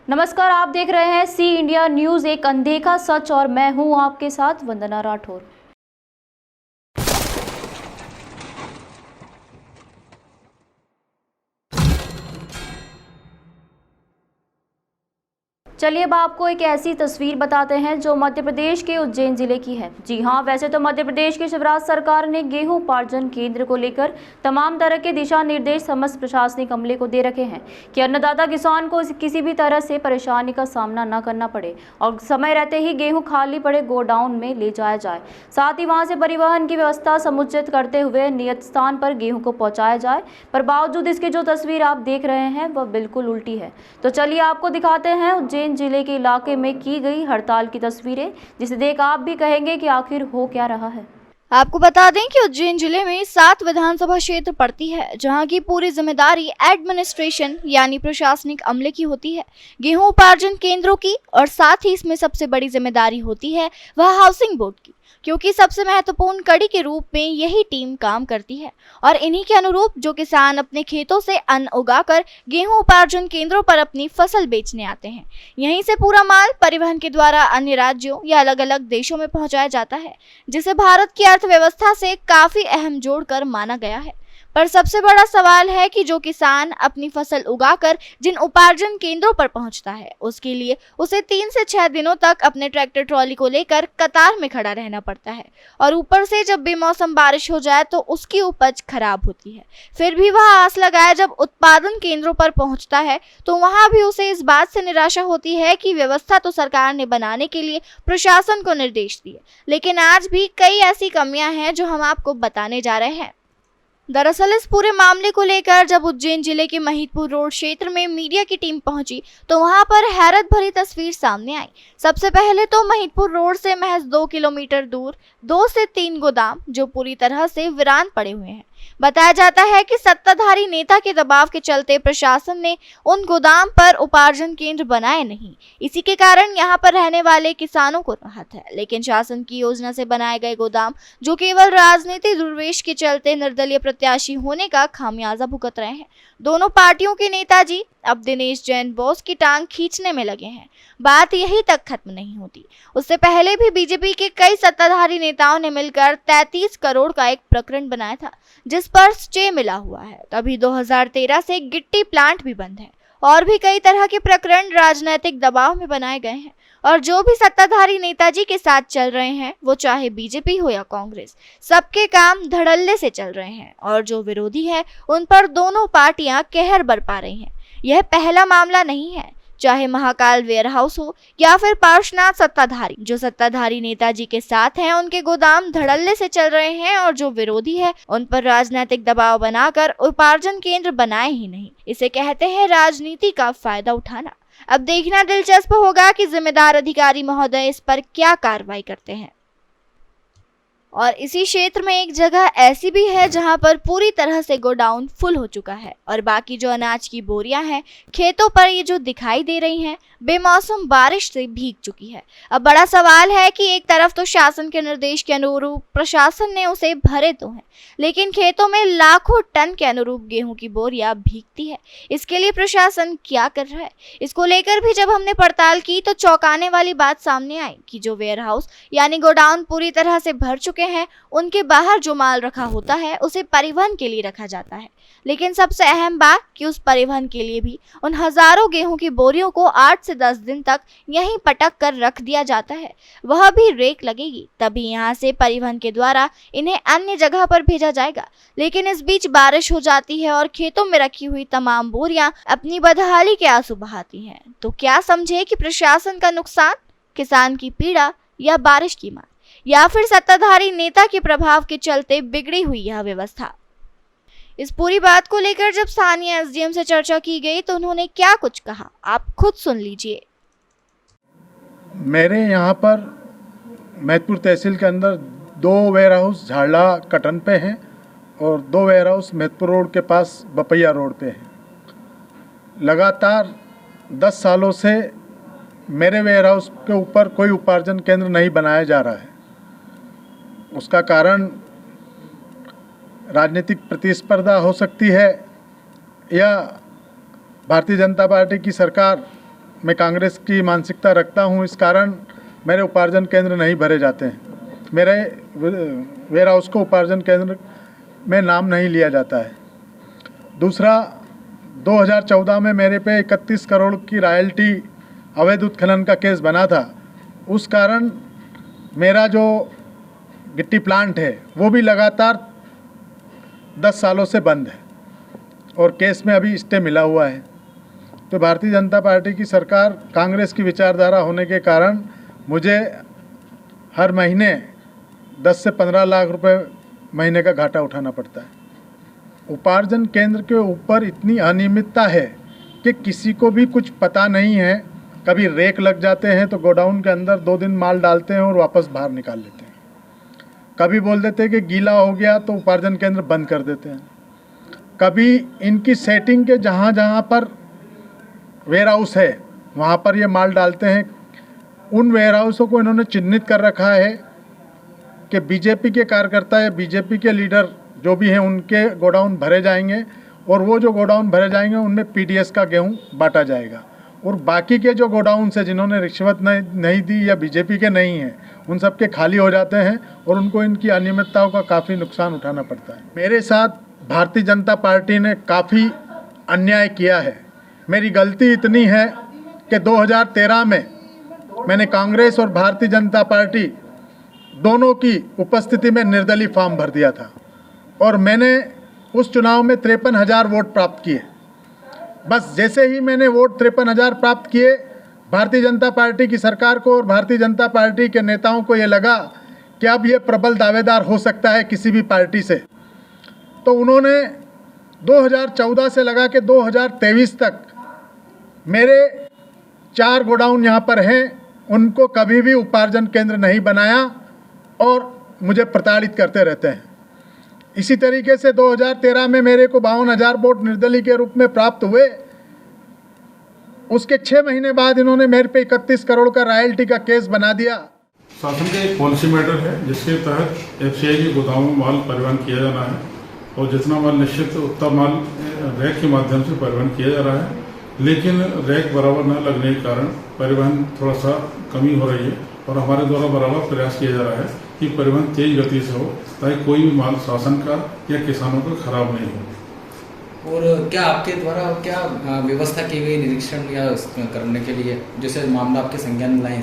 नमस्कार, आप देख रहे हैं सी इंडिया न्यूज, एक अनदेखा सच, और मैं हूं आपके साथ वंदना राठौर। चलिए अब आपको एक ऐसी तस्वीर बताते हैं जो मध्य प्रदेश के उज्जैन जिले की है। जी हां, वैसे तो मध्य प्रदेश की शिवराज सरकार ने गेहूं उपार्जन केंद्र को लेकर तमाम तरह के दिशा निर्देश समस्त प्रशासनिक अमले को दे रखे हैं कि अन्नदाता किसान को किसी भी तरह से परेशानी का सामना न करना पड़े और समय रहते ही गेहूँ खाली पड़े गोडाउन में ले जाया जाए, साथ ही वहाँ से परिवहन की व्यवस्था समुचित करते हुए नियत स्थान पर गेहूँ को पहुँचाया जाए। पर बावजूद इसकी जो तस्वीर आप देख रहे हैं वह बिल्कुल उल्टी है। तो चलिए आपको दिखाते हैं उज्जैन जिले के इलाके में की गई हड़ताल की तस्वीरें, जिसे देख आप भी कहेंगे कि आखिर हो क्या रहा है। आपको बता दें कि उज्जैन जिले में 7 विधानसभा क्षेत्र पड़ती है, जहां की पूरी जिम्मेदारी एडमिनिस्ट्रेशन यानी प्रशासनिक अमले की होती है, गेहूं उपार्जन केंद्रों की, और साथ ही इसमें सबसे बड़ी जिम्मेदारी होती है वह हाउसिंग बोर्ड की, क्योंकि सबसे महत्वपूर्ण कड़ी के रूप में यही टीम काम करती है। और इन्हीं के अनुरूप जो किसान अपने खेतों से अन्न उगाकर गेहूं उपार्जन केंद्रों पर अपनी फसल बेचने आते हैं, यहीं से पूरा माल परिवहन के द्वारा अन्य राज्यों या अलग अलग देशों में पहुंचाया जाता है, जिसे भारत की अर्थव्यवस्था से काफी अहम जोड़कर माना गया है। पर सबसे बड़ा सवाल है कि जो किसान अपनी फसल उगाकर जिन उपार्जन केंद्रों पर पहुंचता है, उसके लिए उसे 3 से 6 दिनों तक अपने ट्रैक्टर ट्रॉली को लेकर कतार में खड़ा रहना पड़ता है, और ऊपर से जब बेमौसम बारिश हो जाए तो उसकी उपज खराब होती है। फिर भी वह आस लगाए जब उत्पादन केंद्रों पर पहुंचता है तो वहां भी उसे इस बात से निराशा होती है कि व्यवस्था तो सरकार ने बनाने के लिए प्रशासन को निर्देश दिए, लेकिन आज भी कई ऐसी कमियां हैं जो हम आपको बताने जा रहे हैं। दरअसल इस पूरे मामले को लेकर जब उज्जैन जिले के महिदपुर रोड क्षेत्र में मीडिया की टीम पहुंची तो वहां पर हैरत भरी तस्वीर सामने आई। सबसे पहले तो महिदपुर रोड से महज 2 किलोमीटर दूर 2 से 3 गोदाम जो पूरी तरह से वीरान पड़े हुए हैं। बताया जाता है कि सत्ताधारी नेता के दबाव के चलते प्रशासन ने उन गोदाम पर उपार्जन केंद्र बनाए नहीं। इसी के कारण यहां पर रहने वाले किसानों को राहत है, लेकिन शासन की योजना से बनाए गए गोदाम जो केवल राजनीतिक दुर्वेश के चलते निर्दलीय प्रत्याशी होने का खामियाजा भुगत रहे हैं। दोनों पार्टियों के नेताजी अब दिनेश जैन बोस की टांग खींचने में लगे हैं। बात यही तक खत्म नहीं होती। उससे पहले भी बीजेपी के कई सत्ताधारी नेताओं ने मिलकर 33 करोड़ का एक प्रकरण बनाया था, जिस पर स्टे मिला हुआ है। तभी 2013 से गिट्टी प्लांट भी बंद है, और भी कई तरह के प्रकरण राजनीतिक दबाव में बनाए गए हैं। और जो भी सत्ताधारी नेताजी के साथ चल रहे हैं, वो चाहे बीजेपी हो या कांग्रेस, सबके काम धड़ल्ले से चल रहे हैं, और जो विरोधी है उन पर दोनों पार्टियां कहर बरपा रही हैं। यह पहला मामला नहीं है, चाहे महाकाल वेयर हाउस हो या फिर पार्श्वनाथ सत्ताधारी। जो सत्ताधारी नेताजी के साथ हैं उनके गोदाम धड़ल्ले से चल रहे हैं, और जो विरोधी है उन पर राजनीतिक दबाव बनाकर उपार्जन केंद्र बनाए ही नहीं। इसे कहते हैं राजनीति का फायदा उठाना। अब देखना दिलचस्प होगा कि जिम्मेदार अधिकारी महोदय इस पर क्या कार्रवाई करते हैं। और इसी क्षेत्र में एक जगह ऐसी भी है जहां पर पूरी तरह से गोडाउन फुल हो चुका है, और बाकी जो अनाज की बोरियां हैं खेतों पर ये जो दिखाई दे रही हैं बेमौसम बारिश से भीग चुकी है। अब बड़ा सवाल है कि एक तरफ तो शासन के निर्देश के अनुरूप प्रशासन ने उसे भरे तो हैं, लेकिन खेतों में लाखों टन के अनुरूप गेहूं की बोरियां भीगती है। इसके लिए प्रशासन क्या कर रहा है, इसको लेकर भी जब हमने पड़ताल की तो चौंकाने वाली बात सामने आई कि जो वेयर हाउस यानी गोडाउन पूरी तरह से भर चुके हैं, उनके बाहर जो माल रखा होता है उसे परिवहन के लिए रखा जाता है। लेकिन सबसे अहम बात कि उस परिवहन के लिए भी उन हजारों गेहूं की बोरियों को 8 से 10 दिन तक यहीं पटक कर रख दिया जाता है। वह भी रेक लगेगी, तभी यहां से परिवहन के द्वारा इन्हें अन्य जगह पर भेजा जाएगा। लेकिन इस बीच बारिश हो जाती है और खेतों में रखी हुई तमाम बोरियां अपनी बदहाली के आंसू बहाती हैं। तो क्या समझे कि प्रशासन का नुकसान, किसान की पीड़ा, या बारिश की मार, या फिर सत्ताधारी नेता के प्रभाव के चलते बिगड़ी हुई यह व्यवस्था। इस पूरी बात को लेकर जब स्थानीय एसडीएम से चर्चा की गई तो उन्होंने क्या कुछ कहा, आप खुद सुन लीजिए। मेरे यहाँ पर महिदपुर तहसील के अंदर 2 वेयर हाउस झाड़ला कटन पे हैं और 2 वेयर हाउस महिदपुर रोड के पास बपैया रोड पे हैं। लगातार 10 सालों से मेरे वेयर हाउस के ऊपर कोई उपार्जन केंद्र नहीं बनाया जा रहा है। उसका कारण राजनीतिक प्रतिस्पर्धा हो सकती है, या भारतीय जनता पार्टी की सरकार मैं कांग्रेस की मानसिकता रखता हूँ, इस कारण मेरे उपार्जन केंद्र नहीं भरे जाते हैं। मेरे वेयर हाउस को उपार्जन केंद्र में नाम नहीं लिया जाता है। दूसरा, 2014 में मेरे पे 31 करोड़ की रॉयल्टी अवैध उत्खनन का केस बना था। उस कारण मेरा जो गिट्टी प्लांट है वो भी लगातार 10 सालों से बंद है और केस में अभी स्टे मिला हुआ है। तो भारतीय जनता पार्टी की सरकार कांग्रेस की विचारधारा होने के कारण मुझे हर महीने 10 से 15 लाख रुपए महीने का घाटा उठाना पड़ता है। उपार्जन केंद्र के ऊपर इतनी अनियमितता है कि किसी को भी कुछ पता नहीं है। कभी रेक लग जाते हैं तो गोडाउन के अंदर 2 दिन माल डालते हैं और वापस बाहर निकाल लेते हैं। कभी बोल देते हैं कि गीला हो गया तो उपार्जन केंद्र बंद कर देते हैं। कभी इनकी सेटिंग के जहाँ जहाँ पर वेयर हाउस है वहाँ पर ये माल डालते हैं। उन वेयर हाउसों को इन्होंने चिन्हित कर रखा है कि बीजेपी के कार्यकर्ता या बीजेपी के लीडर जो भी हैं उनके गोडाउन भरे जाएंगे और वो जो गोडाउन भरे जाएंगे उनमें पीडीएस का गेहूं बांटा जाएगा। और बाकी के जो गोडाउन से जिन्होंने रिश्वत नहीं दी या बीजेपी के नहीं हैं उन सब के खाली हो जाते हैं और उनको इनकी अनियमितताओं का काफ़ी नुकसान उठाना पड़ता है। मेरे साथ भारतीय जनता पार्टी ने काफ़ी अन्याय किया है। मेरी गलती इतनी है कि 2013 में मैंने कांग्रेस और भारतीय जनता पार्टी दोनों की उपस्थिति में निर्दलीय फॉर्म भर दिया था और मैंने उस चुनाव में 53,000 वोट प्राप्त किए। बस जैसे ही मैंने वोट 53,000 प्राप्त किए, भारतीय जनता पार्टी की सरकार को और भारतीय जनता पार्टी के नेताओं को ये लगा कि अब ये प्रबल दावेदार हो सकता है किसी भी पार्टी से। तो उन्होंने 2014 से लगा के 2023 तक मेरे 4 गोडाउन यहाँ पर हैं, उनको कभी भी उपार्जन केंद्र नहीं बनाया और मुझे प्रताड़ित करते रहते हैं। इसी तरीके से 2013 में मेरे को 52,000 वोट निर्दलीय के रूप में प्राप्त हुए। उसके 6 महीने बाद इन्होंने मेरे पे 31 करोड़ का रॉयल्टी का केस बना दिया। शासन का एक पॉलिसी मैटर है जिसके तहत एफसीआई के गोदामों में माल परिवहन किया जाना है और जितना माल निश्चित उतना माल रैक के माध्यम से परिवहन किया जा रहा है, लेकिन रैक बराबर न लगने के कारण परिवहन थोड़ा सा कमी हो रही है और हमारे द्वारा बराबर प्रयास किया जा रहा है कि परिवहन तेज गति से हो ताकि कोई भी माल शासन का या किसानों का खराब नहीं हो। और क्या आपके द्वारा क्या व्यवस्था की गई निरीक्षण या करने के लिए, जैसे मामला आपके संज्ञान में लाए?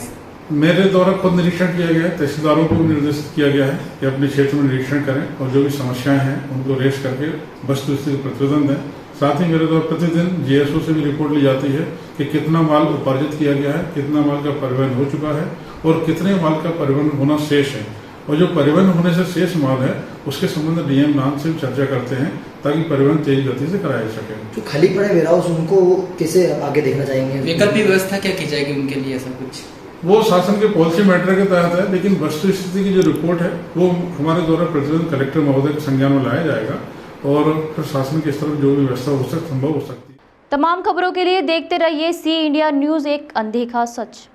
मेरे द्वारा खुद निरीक्षण किया गया है, तहसीलदारों को निर्देशित किया गया है कि अपने क्षेत्र में निरीक्षण करें और जो भी समस्याएं हैं उनको रेस करके वस्तुस्थिति प्रतिवेदन दें। साथ ही मेरे द्वारा प्रतिदिन जीएसओ से भी रिपोर्ट ली जाती है कि कितना माल उपार्जित किया गया है, कितना माल का परिवहन हो चुका है और कितने माल का परिवहन होना शेष है। और जो परिवहन होने से शेष माल है उसके संबंध डीएम नाम से चर्चा करते हैं ताकि परिवहन तेज गति से कराया सके। जो खाली पड़े वेयर हाउस उनको कैसे आगे देखना चाहेंगे? वैकल्पिक व्यवस्था क्या की जाएगी उनके लिए? ऐसा कुछ वो शासन के पॉलिसी मैटर के तहत है, लेकिन वस्तु स्थिति की जो रिपोर्ट है वो हमारे द्वारा प्रतिदिन कलेक्टर महोदय के संज्ञान में लाया जाएगा और फिर शासन की तरफ जो भी व्यवस्था संभव हो सकती है। तमाम खबरों के लिए देखते रहिए सी इंडिया न्यूज़, एक अनदेखा सच।